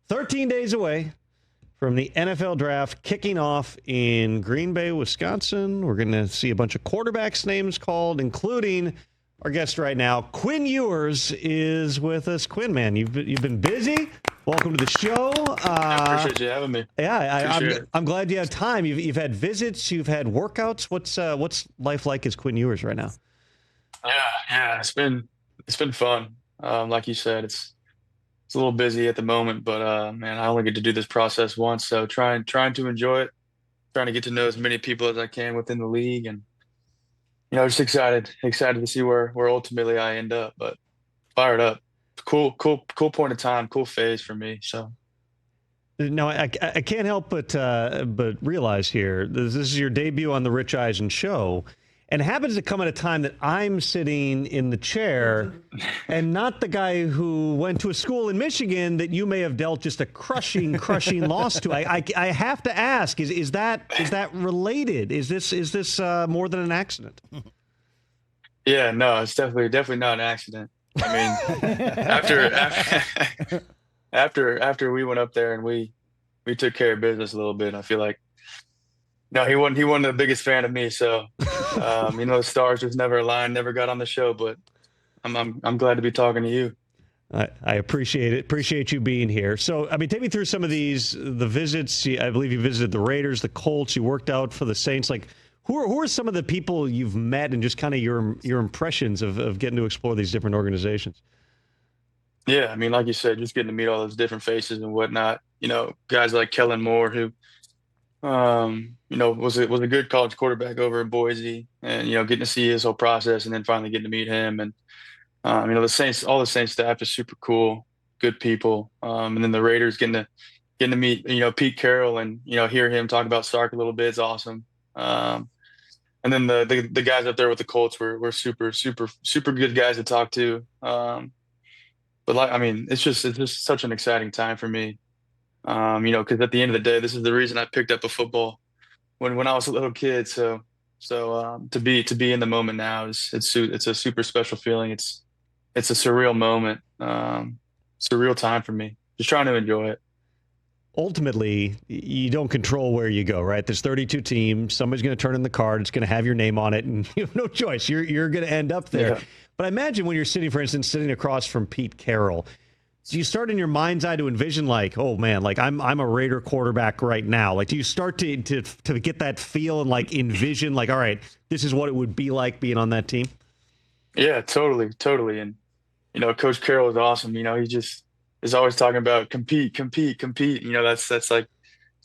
13 days away from the NFL draft kicking off in Green Bay, Wisconsin. We're going to see a bunch of quarterbacks' names called, including our guest right now. Quinn Ewers is with us. Quinn, man, you've been busy. Welcome to the show. I appreciate you having me. Yeah, I'm glad you have time. You've had visits, you've had workouts. What's life like as Quinn Ewers right now? Yeah, it's been fun. Like you said, it's a little busy at the moment, but man, I only get to do this process once, so trying to enjoy it, trying to get to know as many people as I can within the league, and just excited to see where ultimately I end up, but fired up. Cool point of time, cool phase for me. So no, I can't help but realize here this is your debut on the Rich Eisen Show, and it happens to come at a time that I'm sitting in the chair, and not the guy who went to a school in Michigan that you may have dealt just a crushing loss to. I have to ask: is that related? Is this more than an accident? Yeah, no, it's definitely not an accident. I mean, after we went up there and we took care of business a little bit, I feel like he wasn't the biggest fan of me. So the stars just never aligned, never got on the show. But I'm glad to be talking to you. I appreciate it. Appreciate you being here. So, take me through some of the visits. I believe you visited the Raiders, the Colts. You worked out for the Saints. Like, who are some of the people you've met, and just kind of your impressions of getting to explore these different organizations? Yeah, like you said, just getting to meet all those different faces and whatnot. Guys like Kellen Moore, who, was a good college quarterback over in Boise, and getting to see his whole process, and then finally getting to meet him. And the Saints, all the Saints staff is super cool, good people. And then the Raiders getting to meet Pete Carroll and hear him talk about Sark a little bit is awesome. And then the guys up there with the Colts were super good guys to talk to. But it's just such an exciting time for me. Because at the end of the day, this is the reason I picked up a football when I was a little kid. So to be in the moment now it's a super special feeling. It's a surreal moment, surreal time for me. Just trying to enjoy it. Ultimately, you don't control where you go, right? There's 32 teams. Somebody's going to turn in the card. It's going to have your name on it, and you have no choice. You're going to end up there. Yeah. But I imagine when you're sitting across from Pete Carroll, do you start in your mind's eye to envision like, oh man, like I'm a Raider quarterback right now? Like, do you start to get that feel and like envision like, all right, this is what it would be like being on that team? Yeah, totally. And Coach Carroll is awesome. He just is always talking about compete. That's like,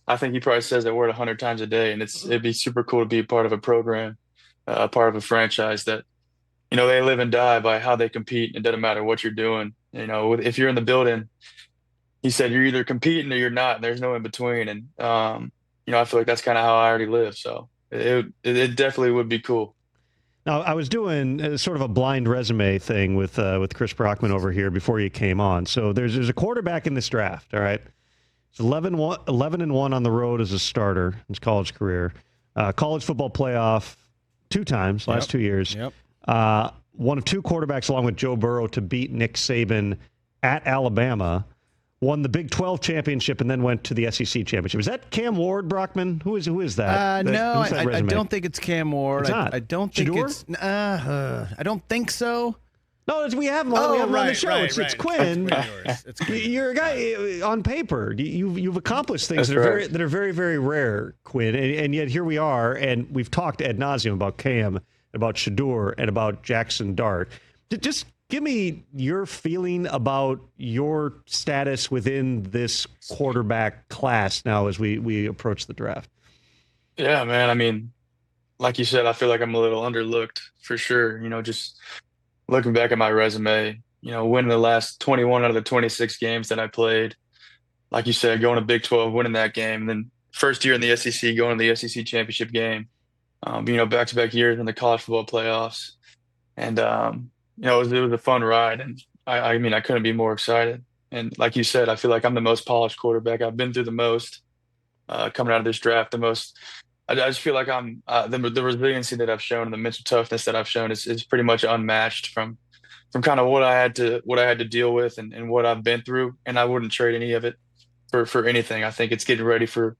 I think he probably says that word 100 times a day, and it'd be super cool to be a part of a program, part of a franchise that, they live and die by how they compete. It doesn't matter what you're doing. If you're in the building, he said you're either competing or you're not. And there's no in between. And I feel like that's kind of how I already live. So it definitely would be cool. Now, I was doing sort of a blind resume thing with Chris Brockman over here before you came on. So there's a quarterback in this draft, all right? It's 11-1 on the road as a starter in his college career. College football playoff 2 times, last 2 years. Yep. One of 2 quarterbacks, along with Joe Burrow, to beat Nick Saban at Alabama. Won the Big 12 championship and then went to the SEC championship. Is that Cam Ward, Brockman? Who is that? No, I don't think it's Cam Ward. It's not. I don't think Shador? it's. I don't think so. No, we have him on, on the show. It's Quinn. It's Quinn. You're a guy on paper. You've accomplished things that are very, very rare, Quinn. And yet here we are, and we've talked ad nauseum about Cam, about Shador, and about Jackson Dart. Just give me your feeling about your status within this quarterback class now as we approach the draft. Yeah, man. Like you said, I feel like I'm a little underlooked for sure. Just looking back at my resume, winning the last 21 out of the 26 games that I played. Like you said, going to Big 12, winning that game. And then first year in the SEC, going to the SEC championship game. Back-to-back years in the college football playoffs. And, it was a fun ride. And I couldn't be more excited. And like you said, I feel like I'm the most polished quarterback. I've been through the most coming out of this draft, the most. I just feel like I'm the resiliency that I've shown and the mental toughness that I've shown is pretty much unmatched from kind of what I had to deal with and what I've been through. And I wouldn't trade any of it for anything. I think it's getting ready for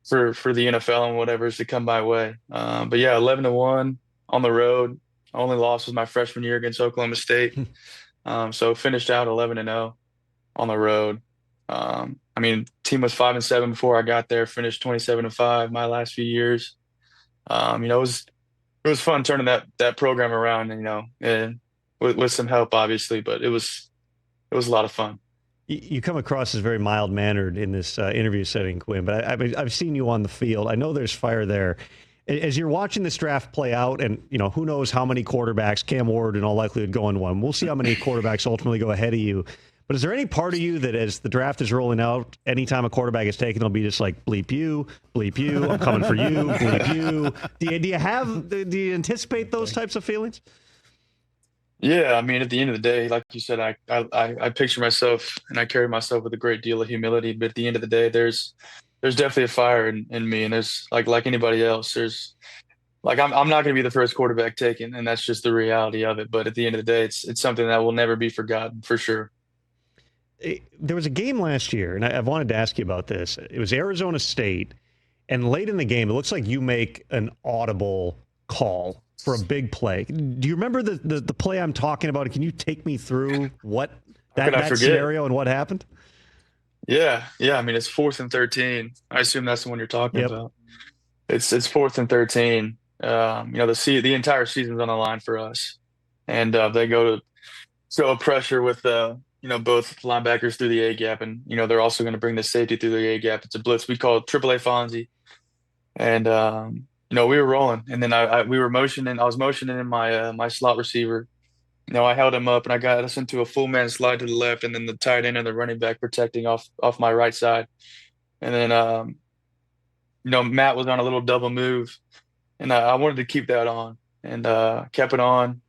the NFL and whatever's to come my way. But yeah, 11-1 on the road. Only loss was my freshman year against Oklahoma State. So finished out 11-0 on the road. I mean, team was 5-7 before I got there. Finished 27-5 my last few years. It was fun turning that program around. And with some help, obviously, but it was a lot of fun. You come across as very mild-mannered in this interview setting, Quinn, but I've seen you on the field. I know there's fire there. As you're watching this draft play out, and who knows how many quarterbacks, Cam Ward in all likelihood going one. We'll see how many quarterbacks ultimately go ahead of you. But is there any part of you that as the draft is rolling out, anytime a quarterback is taken, they'll be just like, bleep you, I'm coming for you, bleep you. Do you anticipate those types of feelings? Yeah, I mean, at the end of the day, like you said, I picture myself and I carry myself with a great deal of humility. But at the end of the day, there's definitely a fire in me, and there's like anybody else. There's I'm not going to be the first quarterback taken, and that's just the reality of it. But at the end of the day, it's something that will never be forgotten for sure. There was a game last year, and I've wanted to ask you about this. It was Arizona State, and late in the game, it looks like you make an audible call for a big play. Do you remember the play I'm talking about? Can you take me through what that scenario and what happened? Yeah. I mean, it's 4th and 13. I assume that's the one you're talking about. It's 4th and 13. The entire season's on the line for us, and they go to show pressure with both linebackers through the A gap, and they're also going to bring the safety through the A gap. It's a blitz. We call it AAA Fonzie, and we were rolling, and then we were motioning. I was motioning in my slot receiver. I held him up, and I got us into a full man slide to the left, and then the tight end and the running back protecting off my right side, and then Matt was on a little double move, and I wanted to keep that on, and kept it on,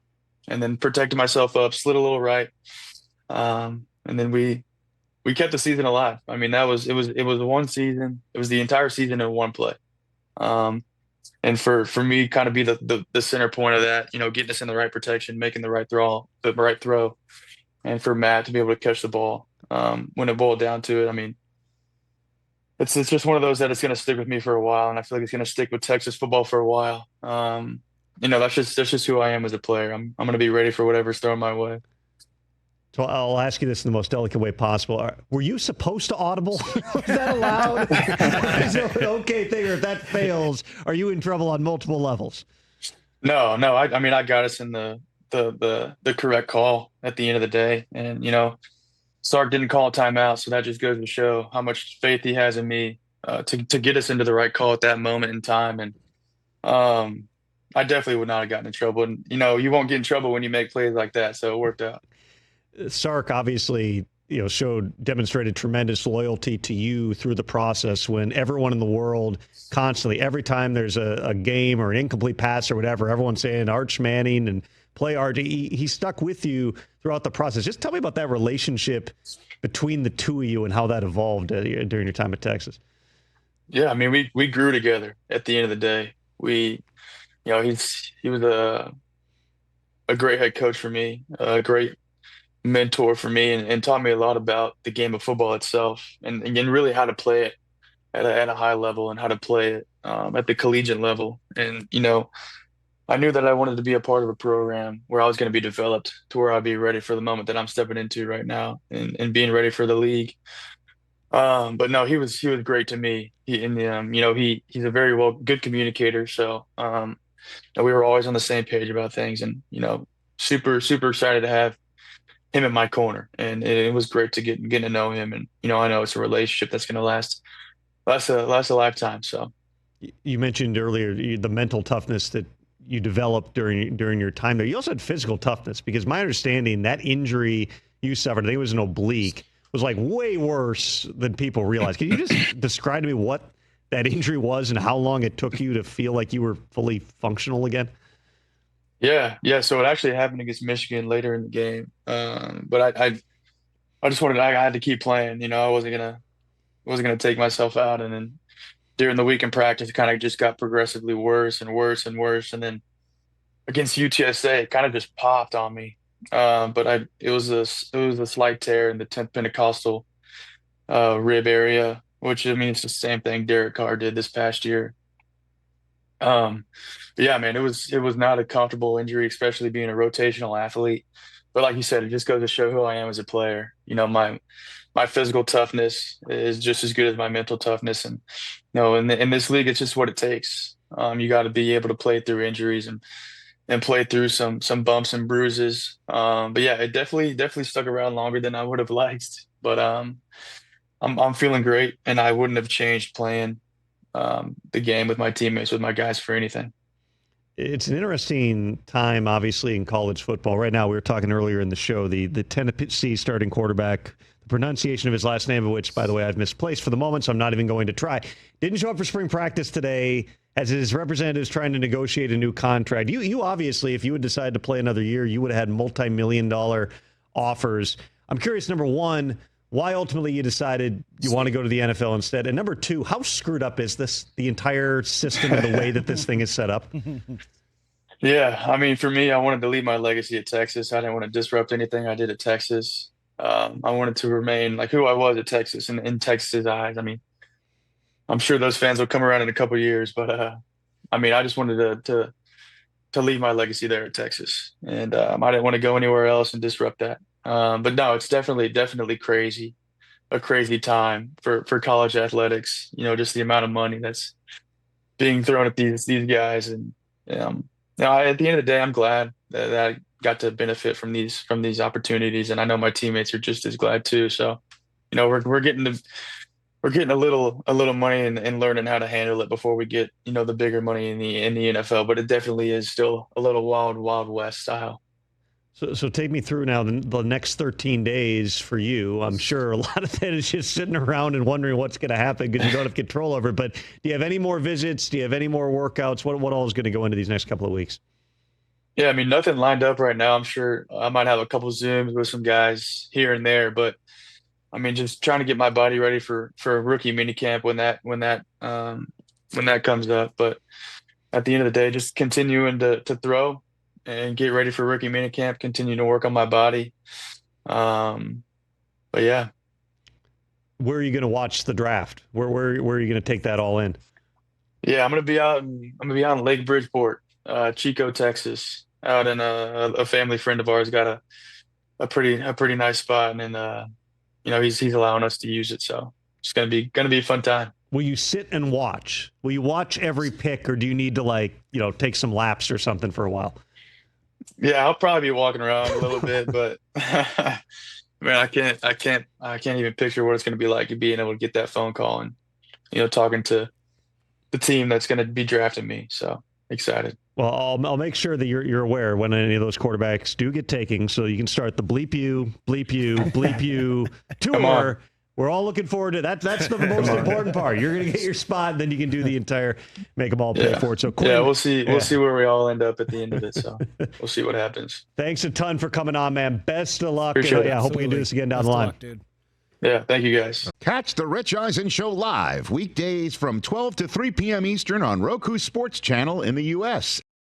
and then protected myself up, slid a little right. And then we kept the season alive. I mean, it was one season. It was the entire season in one play. And for me, kind of be the center point of that, getting us in the right protection, making the right throw, and for Matt to be able to catch the ball. When it boiled down to it, I mean, it's just one of those that it's going to stick with me for a while, and I feel like it's going to stick with Texas football for a while. That's just who I am as a player. I'm going to be ready for whatever's thrown my way. So I'll ask you this in the most delicate way possible. Were you supposed to audible? Is that allowed? Is it an okay thing, or if that fails, are you in trouble on multiple levels? No. I mean, I got us in the correct call at the end of the day, and Sark didn't call a timeout, so that just goes to show how much faith he has in me to get us into the right call at that moment in time. And I definitely would not have gotten in trouble. And you won't get in trouble when you make plays like that, so it worked out. Sark obviously, demonstrated tremendous loyalty to you through the process when everyone in the world constantly, every time there's a game or an incomplete pass or whatever, everyone's saying Arch Manning and play Arch. He stuck with you throughout the process. Just tell me about that relationship between the two of you and how that evolved during your time at Texas. Yeah, I mean, we grew together at the end of the day. He was a great head coach for me, a great mentor for me, and taught me a lot about the game of football itself, and really how to play it at a high level and how to play it at the collegiate level. And I knew that I wanted to be a part of a program where I was going to be developed to where I'd be ready for the moment that I'm stepping into right now, and being ready for the league. But no, he was great to me. He's a very good communicator. So we were always on the same page about things, and super excited to have him in my corner, and it was great to get to know him. And I know it's a relationship that's going to last a lifetime. So you mentioned earlier the mental toughness that you developed during your time there. You also had physical toughness, because my understanding, that injury you suffered, I think it was an oblique, was like way worse than people realize. Can you just describe to me what that injury was and how long it took you to feel like you were fully functional again? Yeah. So it actually happened against Michigan later in the game. But I just I had to keep playing. I wasn't gonna take myself out. And then during the week in practice, it kind of just got progressively worse and worse and worse. And then against UTSA, it kind of just popped on me. But it was a slight tear in the 10th metatarsal rib area, which I mean it's the same thing Derek Carr did this past year. But yeah, man, it was not a comfortable injury, especially being a rotational athlete. But like you said, it just goes to show who I am as a player. You know, my physical toughness is just as good as my mental toughness, and you know, in this league, it's just what it takes. You got to be able to play through injuries and play through some bumps and bruises. But yeah, it definitely stuck around longer than I would have liked. But I'm feeling great, and I wouldn't have changed playing the game with my teammates, with my guys for anything. It's an interesting time, obviously, in college football. Right now, we were talking earlier in the show, the Tennessee starting quarterback, the pronunciation of his last name, of which, by the way, I've misplaced for the moment, so I'm not even going to try. Didn't show up for spring practice today as his representatives trying to negotiate a new contract. You obviously, if you had decided to play another year, you would have had multi-million-dollar offers. I'm curious, number one, why ultimately you decided you want to go to the NFL instead? And number two, how screwed up is this, the entire system and the way that this thing is set up? Yeah, I mean, for me, I wanted to leave my legacy at Texas. I didn't want to disrupt anything I did at Texas. I wanted to remain like who I was at Texas and in Texas' eyes. I mean, I'm sure those fans will come around in a couple of years, but I mean, I just wanted to leave my legacy there at Texas, and I didn't want to go anywhere else and disrupt that. But no, it's definitely crazy, a crazy time for college athletics. You know, just the amount of money that's being thrown at these guys, and now at the end of the day, I'm glad that I got to benefit from these opportunities, and I know my teammates are just as glad too. So, you know, we're getting a little money and learning how to handle it before we get, you know, the bigger money in the NFL. But it definitely is still a little wild west style. So take me through now the next 13 days for you. I'm sure a lot of that is just sitting around and wondering what's going to happen because you don't have control over it. But do you have any more visits? Do you have any more workouts? What all is going to go into these next couple of weeks? Yeah, I mean, nothing lined up right now. I'm sure I might have a couple Zooms with some guys here and there, but I mean, just trying to get my body ready for a rookie minicamp when that comes up. But at the end of the day, just continuing to throw and get ready for rookie minicamp, continue to work on my body. But yeah. Where are you going to watch the draft? Where are you going to take that all in? Yeah, I'm going to be out in Lake Bridgeport, Chico, Texas, out in a family friend of ours got a pretty nice spot, and you know, he's allowing us to use it. So it's going to be a fun time. Will you sit and watch? Will you watch every pick, or do you need to take some laps or something for a while? Yeah, I'll probably be walking around a little bit, but man, I can't even picture what it's going to be like being able to get that phone call and, you know, talking to the team that's going to be drafting me. So excited. Well, I'll make sure that you're aware when any of those quarterbacks do get taken, so you can start the bleep you tour. We're all looking forward to that. That's the most important part. You're going to get your spot, and then you can do the entire make them all pay for it. So Quinn, we'll see. We'll see where we all end up at the end of it. So we'll see what happens. Thanks a ton for coming on, man. Best of luck. Appreciate it. I hope we can do this again down the line. Luck, dude. Yeah, thank you guys. Catch the Rich Eisen Show live weekdays from 12 to 3 p.m. Eastern on Roku Sports Channel in the U.S.